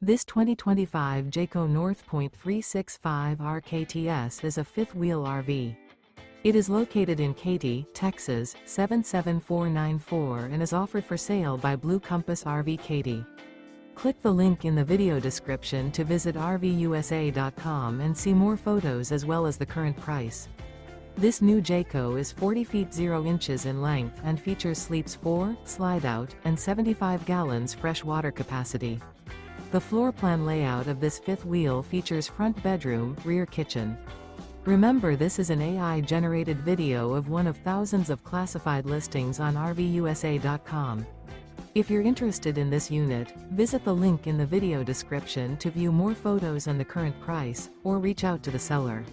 This 2025 Jayco North Point 365R KTS is a fifth-wheel RV. It is located in Katy, Texas, 77494 and is offered for sale by Blue Compass RV Katy. Click the link in the video description to visit RVUSA.com and see more photos as well as the current price. This new Jayco is 40 feet 0 inches in length and features sleeps 4, slide-out, and 75 gallons fresh water capacity. The floor plan layout of this fifth wheel features front bedroom, rear kitchen. Remember, this is an AI-generated video of one of thousands of classified listings on RVUSA.com. If you're interested in this unit, visit the link in the video description to view more photos and the current price, or reach out to the seller.